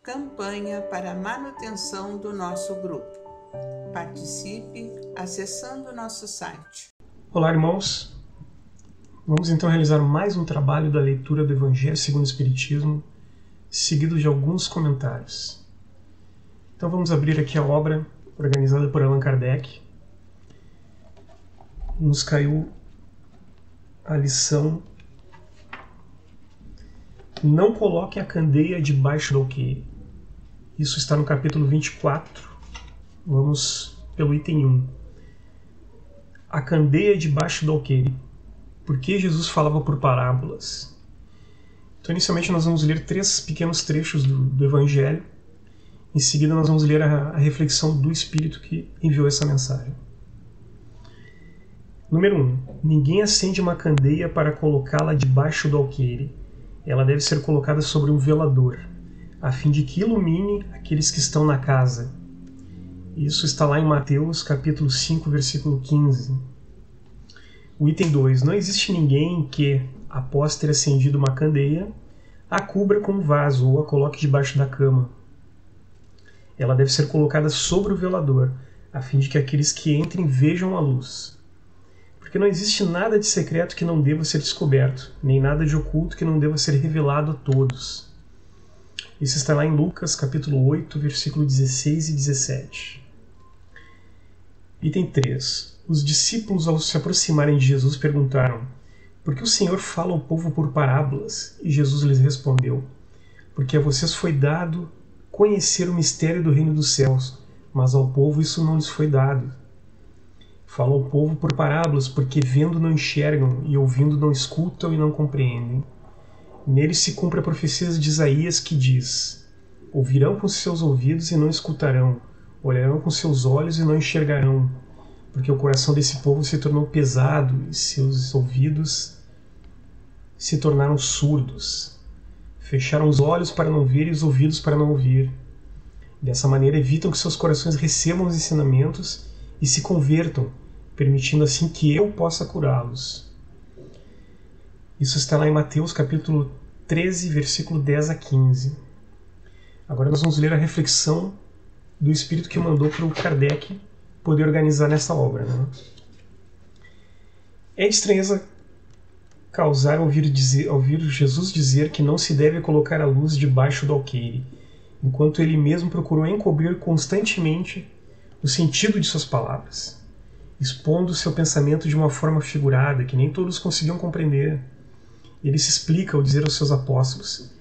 campanha para a manutenção do nosso grupo. Participe acessando nosso site. Olá, irmãos. Vamos então realizar mais um trabalho da leitura do Evangelho segundo o Espiritismo, seguido de alguns comentários. Então vamos abrir aqui a obra organizada por Allan Kardec. Nos caiu a lição: não coloque a candeia debaixo do alqueire. Isso está no capítulo 24. Vamos pelo item 1. A candeia debaixo do alqueire. Por que Jesus falava por parábolas? Então, inicialmente, nós vamos ler 3 pequenos trechos do Evangelho. Em seguida, nós vamos ler a reflexão do Espírito que enviou essa mensagem. Número 1. Ninguém acende uma candeia para colocá-la debaixo do alqueire. Ela deve ser colocada sobre um velador, a fim de que ilumine aqueles que estão na casa. Isso está lá em Mateus, capítulo 5, versículo 15. O item 2. Não existe ninguém que, após ter acendido uma candeia, a cubra com um vaso ou a coloque debaixo da cama. Ela deve ser colocada sobre o velador, a fim de que aqueles que entrem vejam a luz. Porque não existe nada de secreto que não deva ser descoberto, nem nada de oculto que não deva ser revelado a todos. Isso está lá em Lucas, capítulo 8, versículo 16 e 17. Item 3. Os discípulos, ao se aproximarem de Jesus, perguntaram: por que o Senhor fala ao povo por parábolas? E Jesus lhes respondeu: porque a vocês foi dado conhecer o mistério do reino dos céus, mas ao povo isso não lhes foi dado. Fala ao povo por parábolas, porque vendo não enxergam, e ouvindo não escutam e não compreendem. Nele se cumpre a profecia de Isaías, que diz: ouvirão com seus ouvidos e não escutarão, olharão com seus olhos e não enxergarão, porque o coração desse povo se tornou pesado e seus ouvidos se tornaram surdos. Fecharam os olhos para não ver e os ouvidos para não ouvir. Dessa maneira evitam que seus corações recebam os ensinamentos e se convertam, permitindo assim que eu possa curá-los. Isso está lá em Mateus capítulo 13, versículo 10 a 15. Agora nós vamos ler a reflexão do Espírito que mandou para o Kardec poder organizar nessa obra. É de estranheza causar ouvir Jesus dizer que não se deve colocar a luz debaixo do alqueire, enquanto ele mesmo procurou encobrir constantemente o sentido de suas palavras, expondo seu pensamento de uma forma figurada que nem todos conseguiam compreender. Ele se explica ao dizer aos seus apóstolos: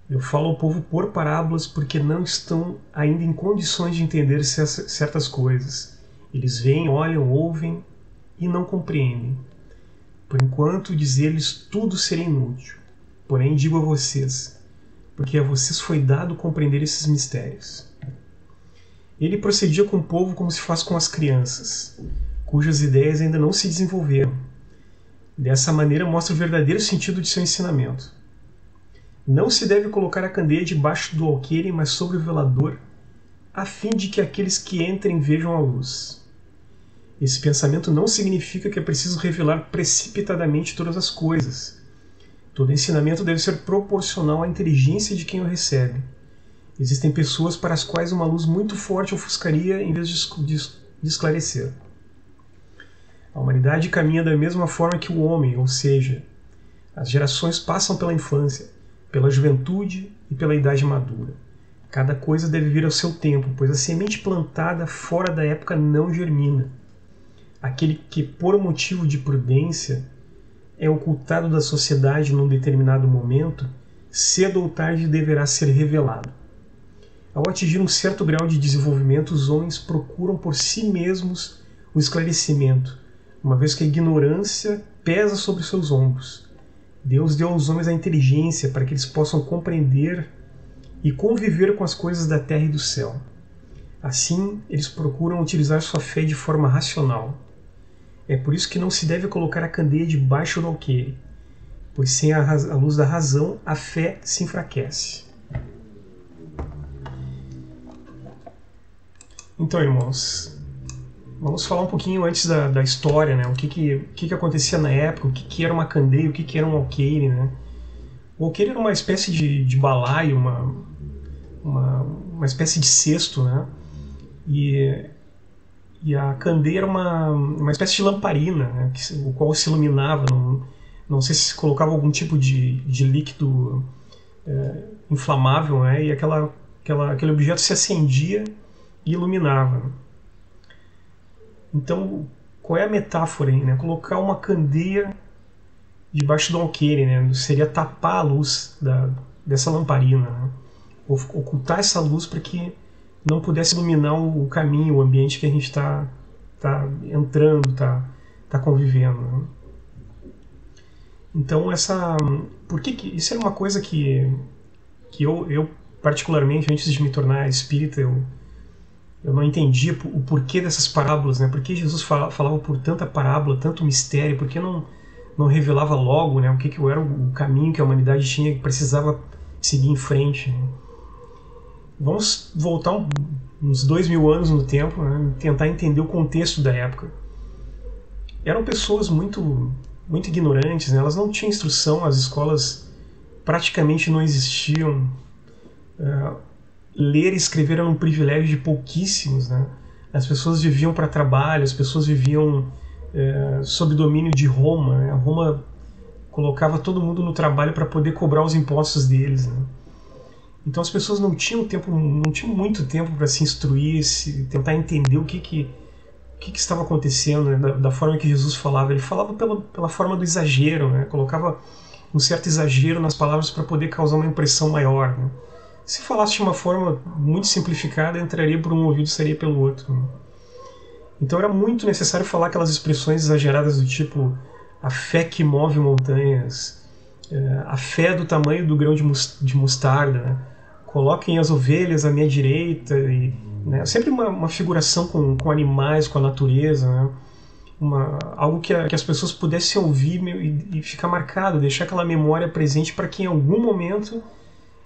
eu falo ao povo por parábolas porque não estão ainda em condições de entender certas coisas. Eles veem, olham, ouvem e não compreendem. Por enquanto, dizer-lhes tudo seria inútil. Porém, digo a vocês, porque a vocês foi dado compreender esses mistérios. Ele procedia com o povo como se faz com as crianças, cujas ideias ainda não se desenvolveram. Dessa maneira, mostra o verdadeiro sentido de seu ensinamento. Não se deve colocar a candeia debaixo do alqueire, mas sobre o velador, a fim de que aqueles que entrem vejam a luz. Esse pensamento não significa que é preciso revelar precipitadamente todas as coisas. Todo ensinamento deve ser proporcional à inteligência de quem o recebe. Existem pessoas para as quais uma luz muito forte ofuscaria em vez de esclarecer. A humanidade caminha da mesma forma que o homem, ou seja, as gerações passam pela infância, pela juventude e pela idade madura. Cada coisa deve vir ao seu tempo, pois a semente plantada fora da época não germina. Aquele que, por motivo de prudência, é ocultado da sociedade num determinado momento, cedo ou tarde deverá ser revelado. Ao atingir um certo grau de desenvolvimento, os homens procuram por si mesmos o esclarecimento, uma vez que a ignorância pesa sobre seus ombros. Deus deu aos homens a inteligência para que eles possam compreender e conviver com as coisas da terra e do céu. Assim, eles procuram utilizar sua fé de forma racional. É por isso que não se deve colocar a candeia debaixo do alqueire, pois sem a luz da razão, a fé se enfraquece. Então, irmãos, vamos falar um pouquinho antes da história, né? O que acontecia na época, o que era uma candeia, o que era um alqueire, né? O alqueire era uma espécie de balaio, uma espécie de cesto, né? E a candeia era uma espécie de lamparina, né? O qual se iluminava. Não sei se colocava algum tipo de líquido inflamável, né? E aquele objeto se acendia e iluminava. Então, qual é a metáfora aí, né? Colocar uma candeia debaixo do alqueire, né? Seria tapar a luz dessa lamparina, né? Ocultar essa luz para que não pudesse iluminar o caminho, o ambiente que a gente está entrando, está convivendo, né? Então, isso era uma coisa que eu particularmente, antes de me tornar espírita, eu não entendia o porquê dessas parábolas, né? Por que Jesus falava por tanta parábola, tanto mistério? Por que não revelava logo, né, o que era o caminho que a humanidade tinha, que precisava seguir em frente, né? Vamos voltar uns 2000 anos no tempo, né, tentar entender o contexto da época. Eram pessoas muito ignorantes, né? Elas não tinham instrução, as escolas praticamente não existiam. Ler e escrever era um privilégio de pouquíssimos, né? As pessoas viviam para trabalho, as pessoas viviam sob domínio de Roma, né? Roma colocava todo mundo no trabalho para poder cobrar os impostos deles, né? Então as pessoas não tinham muito tempo para se instruir, tentar entender o que estava acontecendo, né? Da forma que Jesus falava. Ele falava pela forma do exagero, né? Colocava um certo exagero nas palavras para poder causar uma impressão maior, né? Se falasse de uma forma muito simplificada, entraria por um ouvido e sairia pelo outro, né? Então era muito necessário falar aquelas expressões exageradas do tipo a fé que move montanhas, a fé do tamanho do grão de mostarda, né? Coloquem as ovelhas à minha direita, né? Sempre uma figuração com animais, com a natureza, né? Algo que as pessoas pudessem ouvir e ficar marcado, deixar aquela memória presente para que em algum momento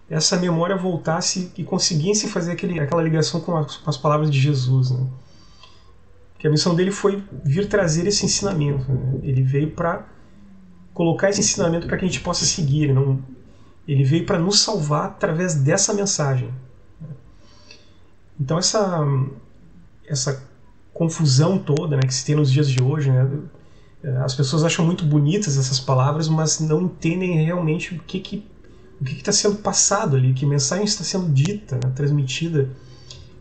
essa memória voltasse e conseguisse fazer aquela ligação com as palavras de Jesus, né? Que a missão dele foi vir trazer esse ensinamento, né? Ele veio para colocar esse ensinamento para que a gente possa seguir. Ele veio para nos salvar através dessa mensagem. Então essa confusão toda, né, que se tem nos dias de hoje, né? As pessoas acham muito bonitas essas palavras, mas não entendem realmente o que está sendo passado ali, que mensagem está sendo dita, né, transmitida.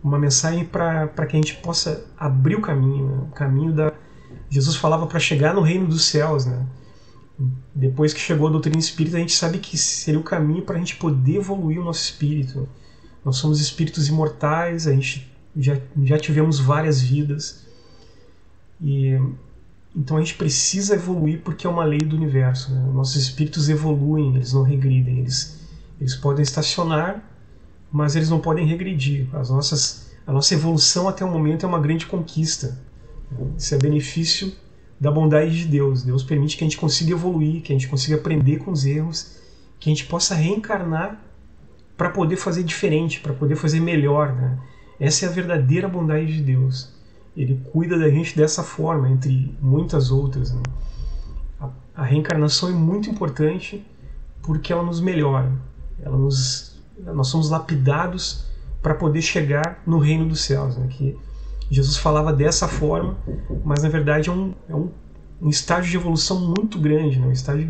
Uma mensagem para que a gente possa abrir o caminho, né? O caminho Jesus falava para chegar no reino dos céus, né? Depois que chegou a doutrina espírita, a gente sabe que seria o caminho para a gente poder evoluir o nosso espírito. Nós somos espíritos imortais, a gente já tivemos várias vidas, então a gente precisa evoluir porque é uma lei do universo, né? Nossos espíritos evoluem, eles não regridem, eles podem estacionar, mas eles não podem regredir. A nossa evolução até o momento é uma grande conquista. Isso é benefício da bondade de Deus. Deus permite que a gente consiga evoluir, que a gente consiga aprender com os erros, que a gente possa reencarnar para poder fazer diferente, para poder fazer melhor, né? Essa é a verdadeira bondade de Deus. Ele cuida da gente dessa forma, entre muitas outras, né? A reencarnação é muito importante porque ela nos melhora. Nós somos lapidados para poder chegar no reino dos céus, né? Que Jesus falava dessa forma, mas na verdade é um estágio de evolução muito grande, né?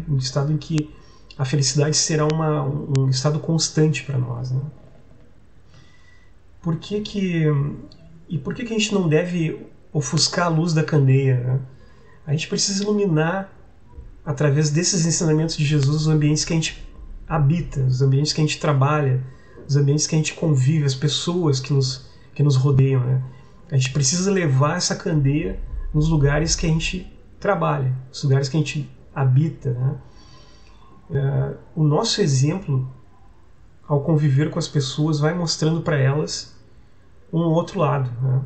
Um estado em que a felicidade será um estado constante para nós, né? Por que a gente não deve ofuscar a luz da candeia, né? A gente precisa iluminar, através desses ensinamentos de Jesus, os ambientes que a gente habita, os ambientes que a gente trabalha, os ambientes que a gente convive, as pessoas que nos rodeiam, né? A gente precisa levar essa candeia nos lugares que a gente trabalha, nos lugares que a gente habita, né? O nosso exemplo, ao conviver com as pessoas, vai mostrando para elas um outro lado, né?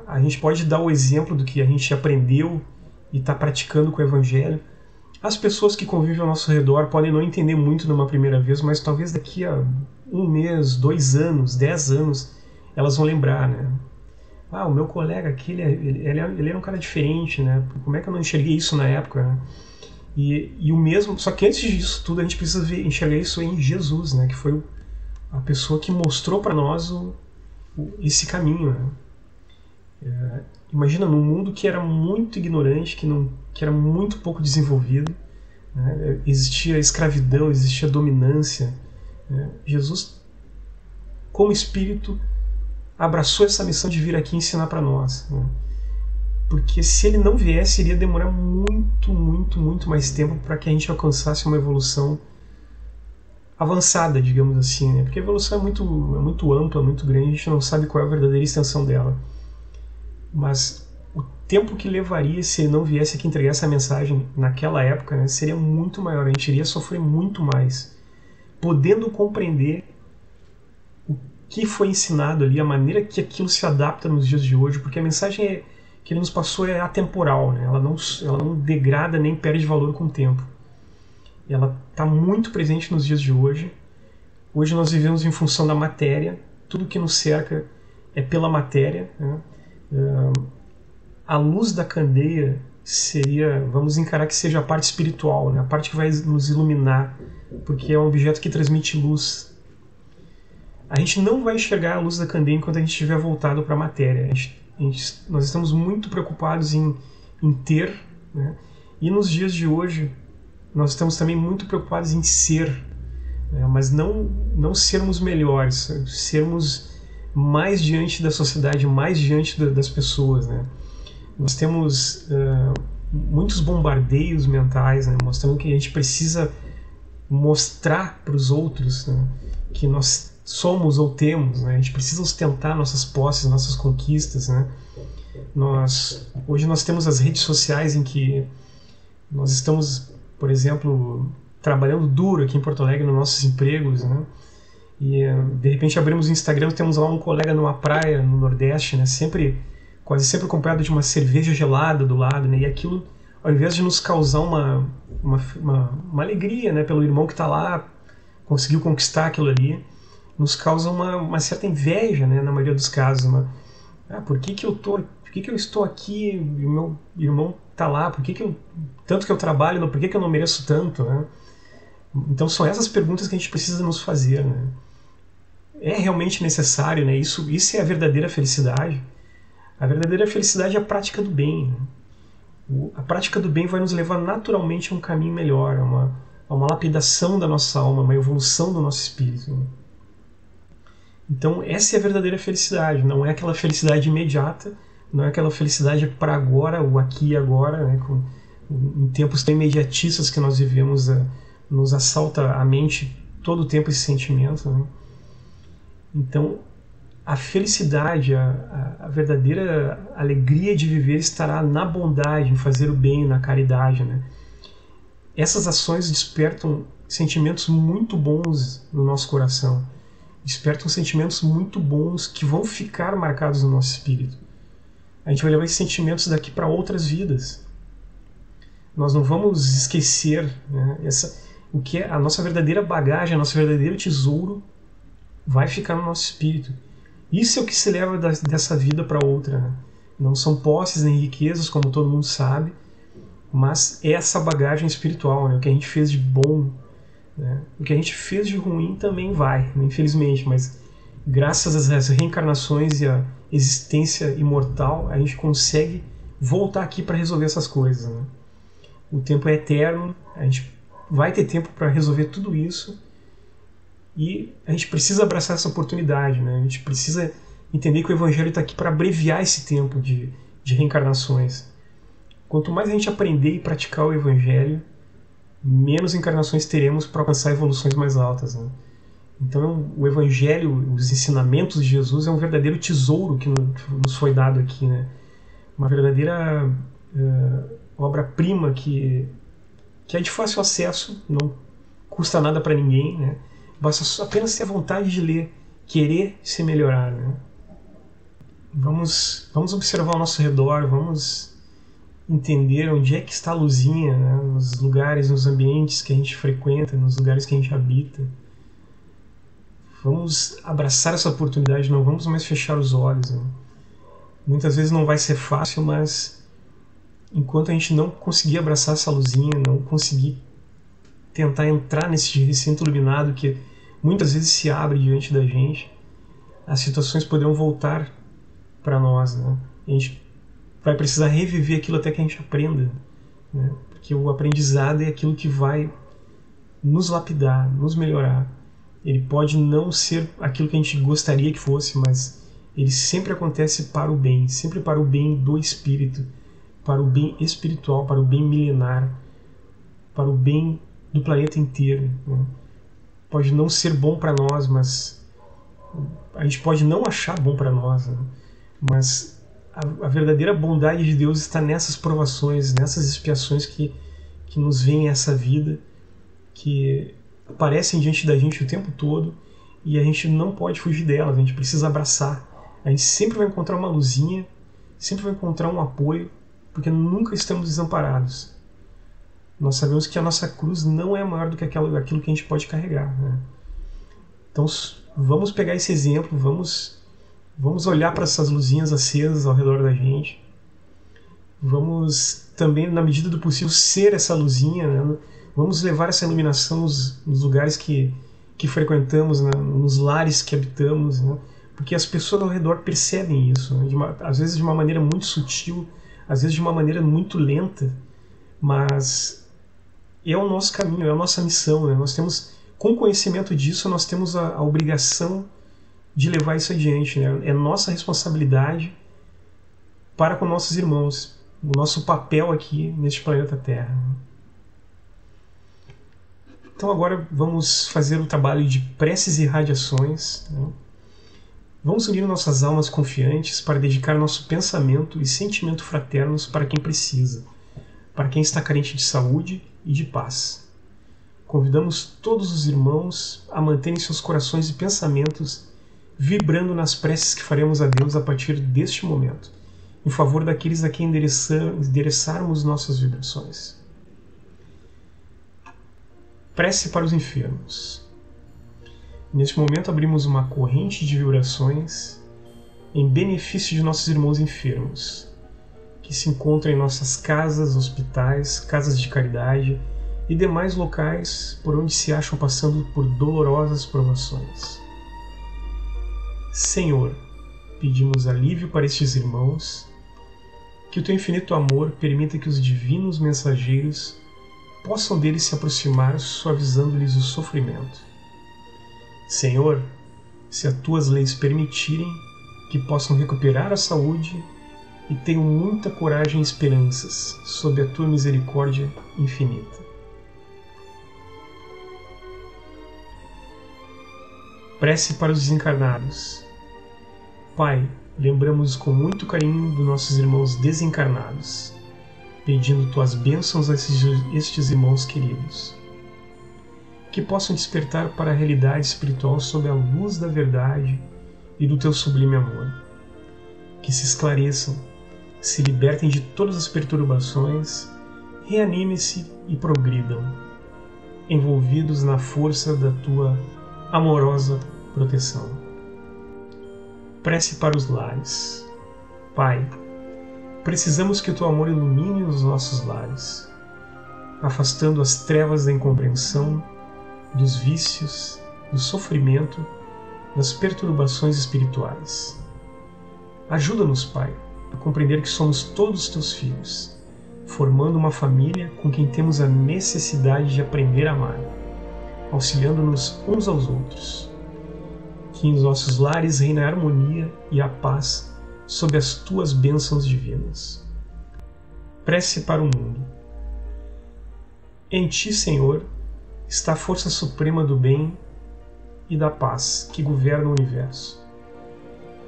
A gente pode dar o exemplo do que a gente aprendeu e está praticando com o Evangelho. As pessoas que convivem ao nosso redor podem não entender muito numa primeira vez, mas talvez daqui a 1 mês, 2 anos, 10 anos, elas vão lembrar, né? O meu colega aqui, ele era um cara diferente, né? Como é que eu não enxerguei isso na época, né? E o mesmo, só que antes disso tudo a gente precisa enxergar isso em Jesus, né? Que foi a pessoa que mostrou para nós esse caminho, né? Imagina, num mundo que era muito ignorante, que era muito pouco desenvolvido, né? Existia escravidão, existia dominância, né? Jesus, como Espírito, abraçou essa missão de vir aqui ensinar para nós, né? Porque se ele não viesse, iria demorar muito mais tempo para que a gente alcançasse uma evolução avançada, digamos assim, né? Porque a evolução é muito ampla, muito grande, a gente não sabe qual é a verdadeira extensão dela. Mas o tempo que levaria se ele não viesse aqui entregar essa mensagem naquela época, né, seria muito maior, a gente iria sofrer muito mais, podendo compreender o que foi ensinado ali, a maneira que aquilo se adapta nos dias de hoje, porque a mensagem que ele nos passou é atemporal, né? Ela não degrada nem perde valor com o tempo. Ela está muito presente nos dias de hoje. Hoje nós vivemos em função da matéria, tudo que nos cerca é pela matéria, né? A luz da candeia seria, vamos encarar que seja a parte espiritual, né? A parte que vai nos iluminar, porque é um objeto que transmite luz. A gente não vai enxergar a luz da candeia enquanto a gente estiver voltado para a matéria. Nós estamos muito preocupados em ter, né? E nos dias de hoje nós estamos também muito preocupados em ser, né? Mas não sermos melhores, sermos mais diante da sociedade, mais diante das pessoas, né? Nós temos muitos bombardeios mentais, né? Mostrando que a gente precisa mostrar para os outros, né, que nós somos ou temos, né? A gente precisa ostentar nossas posses, nossas conquistas, né? Hoje nós temos as redes sociais em que nós estamos, por exemplo, trabalhando duro aqui em Porto Alegre nos nossos empregos, né? E de repente abrimos o Instagram, temos lá um colega numa praia no Nordeste, né? Quase sempre acompanhado de uma cerveja gelada do lado, né? E aquilo, ao invés de nos causar uma alegria, né, pelo irmão que está lá, conseguiu conquistar aquilo ali, nos causa uma certa inveja, né, na maioria dos casos. Por que eu estou aqui e o meu irmão está lá? Tanto que eu trabalho, por que eu não mereço tanto, né? Então são essas perguntas que a gente precisa nos fazer, né? É realmente necessário, né? Isso é a verdadeira felicidade. A verdadeira felicidade é a prática do bem, né? A prática do bem vai nos levar naturalmente a um caminho melhor, a uma lapidação da nossa alma, uma evolução do nosso espírito, né? Então essa é a verdadeira felicidade, não é aquela felicidade imediata, não é aquela felicidade para agora, o aqui e agora, né? Em tempos tão imediatistas que nós vivemos, nos assalta a mente todo o tempo esse sentimento, né? Então a felicidade, a verdadeira alegria de viver estará na bondade, em fazer o bem, na caridade, né? Essas ações despertam sentimentos muito bons no nosso coração, despertam sentimentos muito bons que vão ficar marcados no nosso espírito. A gente vai levar esses sentimentos daqui para outras vidas. Nós não vamos esquecer, né, o que é a nossa verdadeira bagagem, o nosso verdadeiro tesouro vai ficar no nosso espírito. Isso é o que se leva dessa vida para outra, né? Não são posses nem riquezas, como todo mundo sabe, mas é essa bagagem espiritual, né? O que a gente fez de bom, né? O que a gente fez de ruim também vai, né? Infelizmente, mas graças às reencarnações e à existência imortal, a gente consegue voltar aqui para resolver essas coisas, né? O tempo é eterno, a gente vai ter tempo para resolver tudo isso e a gente precisa abraçar essa oportunidade, né? A gente precisa entender que o Evangelho está aqui para abreviar esse tempo de reencarnações. Quanto mais a gente aprender e praticar o Evangelho, menos encarnações teremos para alcançar evoluções mais altas, né? Então o Evangelho, os ensinamentos de Jesus é um verdadeiro tesouro que nos foi dado aqui, né? Uma verdadeira obra-prima que é de fácil acesso, não custa nada para ninguém, né? Basta apenas ter a vontade de ler, querer se melhorar, né? Vamos observar ao nosso redor, vamos entender onde é que está a luzinha, né? Nos lugares, nos ambientes que a gente frequenta, nos lugares que a gente habita. Vamos abraçar essa oportunidade, não vamos mais fechar os olhos, né? Muitas vezes não vai ser fácil, mas enquanto a gente não conseguir abraçar essa luzinha, não conseguir tentar entrar nesse recinto iluminado que muitas vezes se abre diante da gente, as situações poderão voltar para nós, né? A gente vai precisar reviver aquilo até que a gente aprenda, né? Porque o aprendizado é aquilo que vai nos lapidar, nos melhorar. Ele pode não ser aquilo que a gente gostaria que fosse, mas ele sempre acontece para o bem, sempre para o bem do espírito, para o bem espiritual, para o bem milenar, para o bem do planeta inteiro, né? Pode não ser bom para nós, mas a gente pode não achar bom para nós, né? Mas a verdadeira bondade de Deus está nessas provações, nessas expiações que nos vêm essa vida, que aparecem diante da gente o tempo todo e a gente não pode fugir delas, a gente precisa abraçar. A gente sempre vai encontrar uma luzinha, sempre vai encontrar um apoio, porque nunca estamos desamparados. Nós sabemos que a nossa cruz não é maior do que aquilo que a gente pode carregar, né? Então vamos pegar esse exemplo, vamos olhar para essas luzinhas acesas ao redor da gente. Vamos também, na medida do possível, ser essa luzinha, né? Vamos levar essa iluminação nos lugares que frequentamos, né? Nos lares que habitamos, né? Porque as pessoas ao redor percebem isso, né? Às vezes de uma maneira muito sutil, às vezes de uma maneira muito lenta, mas é o nosso caminho, é a nossa missão, né? Nós temos, com conhecimento disso, nós temos a obrigação de levar isso adiante, né? É nossa responsabilidade para com nossos irmãos, o nosso papel aqui neste planeta Terra. Então agora vamos fazer o trabalho de preces e radiações, né? Vamos unir nossas almas confiantes para dedicar nosso pensamento e sentimento fraternos para quem precisa, para quem está carente de saúde e de paz. Convidamos todos os irmãos a manterem seus corações e pensamentos vibrando nas preces que faremos a Deus a partir deste momento, em favor daqueles a quem endereçarmos nossas vibrações. Prece para os enfermos. Neste momento abrimos uma corrente de vibrações em benefício de nossos irmãos enfermos, que se encontram em nossas casas, hospitais, casas de caridade e demais locais por onde se acham passando por dolorosas provações. Senhor, pedimos alívio para estes irmãos, que o Teu infinito amor permita que os divinos mensageiros possam deles se aproximar, suavizando-lhes o sofrimento. Senhor, se as Tuas leis permitirem, que possam recuperar a saúde e tenham muita coragem e esperanças sob a Tua misericórdia infinita. Prece para os desencarnados. Pai, lembramos com muito carinho dos nossos irmãos desencarnados, pedindo Tuas bênçãos a estes irmãos queridos, que possam despertar para a realidade espiritual sob a luz da verdade e do Teu sublime amor, que se esclareçam, se libertem de todas as perturbações, reanimem-se e progridam, envolvidos na força da Tua amorosa proteção. Prece para os lares. Pai, precisamos que o Teu amor ilumine os nossos lares, afastando as trevas da incompreensão, dos vícios, do sofrimento, das perturbações espirituais. Ajuda-nos, Pai, a compreender que somos todos Teus filhos, formando uma família com quem temos a necessidade de aprender a amar, auxiliando-nos uns aos outros. Que em nossos lares reine a harmonia e a paz sob as Tuas bênçãos divinas. Prece para o mundo. Em Ti, Senhor, está a força suprema do bem e da paz que governa o universo.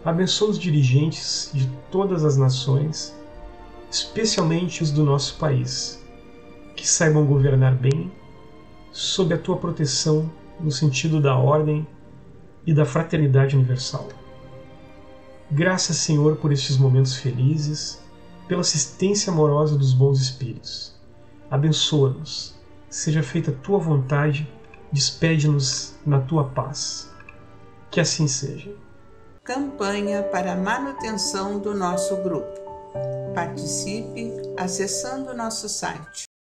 Abençoa os dirigentes de todas as nações, especialmente os do nosso país, que saibam governar bem, sob a Tua proteção no sentido da ordem e da fraternidade universal. Graças, Senhor, por estes momentos felizes, pela assistência amorosa dos bons espíritos. Abençoa-nos, seja feita a Tua vontade, despede-nos na Tua paz. Que assim seja. Campanha para a manutenção do nosso grupo. Participe acessando nosso site